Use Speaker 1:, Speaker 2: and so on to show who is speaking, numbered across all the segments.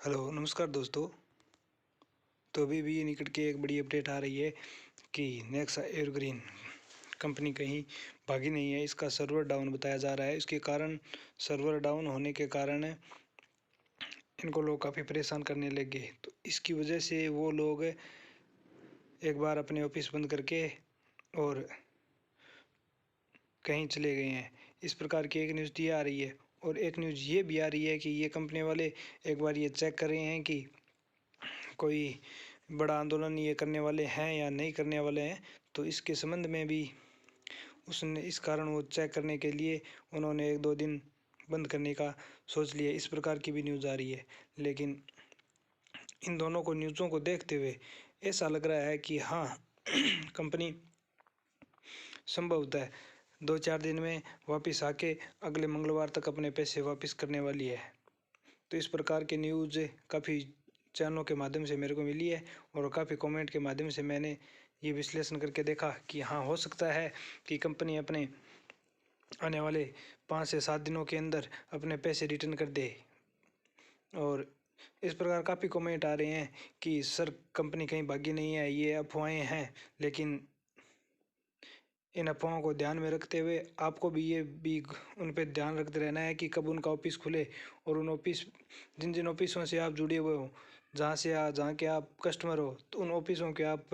Speaker 1: Hello नमस्कार दोस्तों। तो अभी भी निकट के एक बड़ी अपडेट आ रही है कि नेक्सा एवरग्रीन कंपनी कहीं भागी नहीं है। इसका सर्वर डाउन बताया जा रहा है। इसके कारण सर्वर डाउन होने के कारण इनको लोग काफ़ी परेशान करने लगे। तो इसकी वजह से वो लोग एक बार अपने ऑफिस बंद करके और कहीं चले गए हैं। इस प्रकार की एक न्यूज़ ये आ रही है और एक न्यूज़ ये भी आ रही है कि ये कंपनी वाले एक बार ये चेक कर रहे हैं कि कोई बड़ा आंदोलन ये करने वाले हैं या नहीं करने वाले हैं। तो इसके संबंध में भी उसने इस कारण वो चेक करने के लिए उन्होंने 1-2 दिन बंद करने का सोच लिया। इस प्रकार की भी न्यूज़ आ रही है। लेकिन इन दोनों को न्यूज़ों को देखते हुए ऐसा लग रहा है कि हाँ कंपनी संभवतः 2-4 दिन में वापस आके अगले मंगलवार तक अपने पैसे वापस करने वाली है। तो इस प्रकार की न्यूज़ काफ़ी चैनलों के माध्यम से मेरे को मिली है और काफ़ी कमेंट के माध्यम से मैंने ये विश्लेषण करके देखा कि हाँ हो सकता है कि कंपनी अपने आने वाले 5 से 7 दिनों के अंदर अपने पैसे रिटर्न कर दे। और इस प्रकार काफ़ी कमेंट आ रहे हैं कि सर कंपनी कहीं भागी नहीं है, ये अफवाहें हैं। लेकिन इन अफवाहों को ध्यान में रखते हुए आपको भी उन पर ध्यान रखते रहना है कि कब उनका ऑफिस खुले और उन ऑफिस जिन जिन ऑफिसों से आप जुड़े हुए हो, जहाँ के आप कस्टमर हो, तो उन ऑफिसों के आप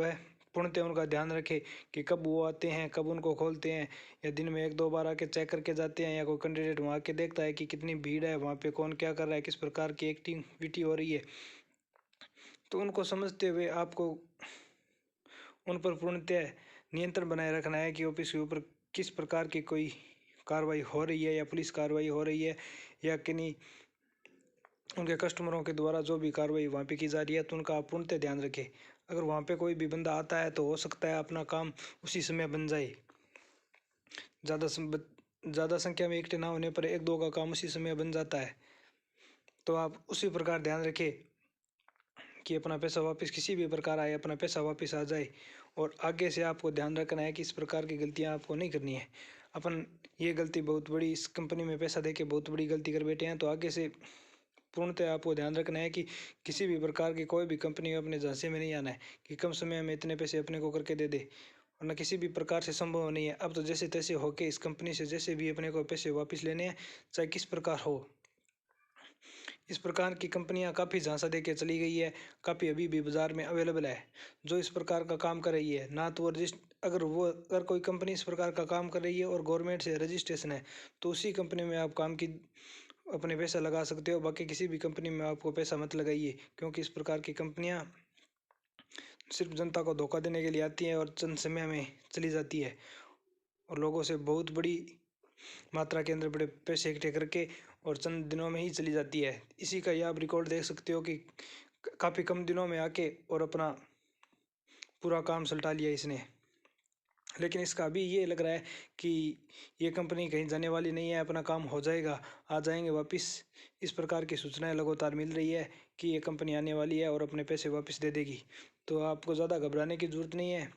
Speaker 1: पूर्णतः उनका ध्यान रखें कि कब वो आते हैं, कब उनको खोलते हैं, या दिन में 1-2 बार आके चेक करके जाते हैं, या कोई कैंडिडेट वहाँ के देखता है कि कितनी भीड़ है वहाँ पे, कौन क्या कर रहा है, किस प्रकार की एक्टिविटी हो रही है। तो उनको समझते हुए आपको उन पर पूर्णतः नियंत्रण बनाए रखना है कि ऑफिस के ऊपर किस प्रकार की कोई कार्रवाई हो रही है, या पुलिस कार्रवाई हो रही है, या किन्हीं उनके कस्टमरों के द्वारा जो भी कार्रवाई वहाँ पे की जा रही है, तो उनका आप पूर्णतः ध्यान रखें। अगर वहाँ पे कोई भी बंदा आता है तो हो सकता है अपना काम उसी समय बन जाए। ज़्यादा संख्या में इकट्ठे ना होने पर 1-2 का काम उसी समय बन जाता है। तो आप उसी प्रकार ध्यान रखें कि अपना पैसा वापस किसी भी प्रकार आए, अपना पैसा वापस आ जाए। और आगे से आपको ध्यान रखना है कि इस प्रकार की गलतियां आपको नहीं करनी है। अपन ये गलती बहुत बड़ी, इस कंपनी में पैसा देके बहुत बड़ी गलती कर बैठे हैं। तो आगे से पूर्णतः आपको ध्यान रखना है कि किसी भी प्रकार की कोई भी कंपनी अपने झांसे में नहीं आना है कि कम समय में इतने पैसे अपने को करके दे दे, वरना किसी भी प्रकार से संभव नहीं है। अब तो जैसे तैसे होके इस कंपनी से जैसे भी अपने को पैसे वापस लेने हैं, चाहे किस प्रकार हो। इस प्रकार की कंपनियां काफ़ी झांसा दे के चली गई है, काफ़ी अभी भी बाज़ार में अवेलेबल है जो इस प्रकार का काम कर रही है। ना तो अगर कोई कंपनी इस प्रकार का काम कर रही है और गवर्नमेंट से रजिस्ट्रेशन है, तो उसी कंपनी में आप काम की अपने पैसा लगा सकते हो। बाकी किसी भी कंपनी में आपको पैसा मत लगाइए, क्योंकि इस प्रकार की कंपनियां सिर्फ जनता को धोखा देने के लिए आती हैं और चंद समय में चली जाती है और लोगों से बहुत बड़ी मात्रा के अंदर बड़े पैसे इकट्ठे करके और चंद दिनों में ही चली जाती है। इसी का ये आप रिकॉर्ड देख सकते हो कि काफ़ी कम दिनों में आके और अपना पूरा काम सुलटा लिया इसने। लेकिन इसका अभी ये लग रहा है कि ये कंपनी कहीं जाने वाली नहीं है, अपना काम हो जाएगा, आ जाएंगे वापस। इस प्रकार की सूचनाएं लगातार मिल रही है कि ये कंपनी आने वाली है और अपने पैसे वापस दे देगी। तो आपको ज़्यादा घबराने की ज़रूरत नहीं है।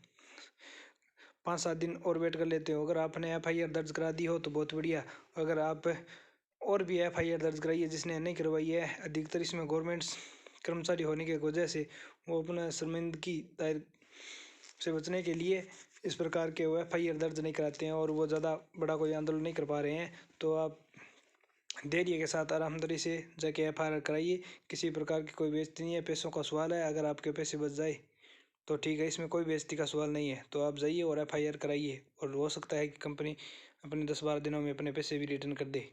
Speaker 1: 5-7 दिन और वेट कर लेते हो। अगर आपने FIR दर्ज करा दी हो तो बहुत बढ़िया। अगर आप और भी FIR दर्ज कराई है जिसने नहीं करवाई है, अधिकतर इसमें गवर्नमेंट कर्मचारी होने की वजह से वो अपना शर्मिंदगी दायर से बचने के लिए इस प्रकार के वो FIR दर्ज नहीं कराते हैं और वो ज़्यादा बड़ा कोई आंदोलन नहीं कर पा रहे हैं। तो आप धैर्य के साथ आरामदारी से जाके FIR कराइए। किसी प्रकार की कोई बेइज्जती नहीं है, पैसों का सवाल है। अगर आपके पैसे बच जाए तो ठीक है, इसमें कोई बेइज्जती का सवाल नहीं है। तो आप जाइए और FIR कराइए और हो सकता है कि कंपनी अपने 10-12 दिनों में अपने पैसे भी रिटर्न कर दे।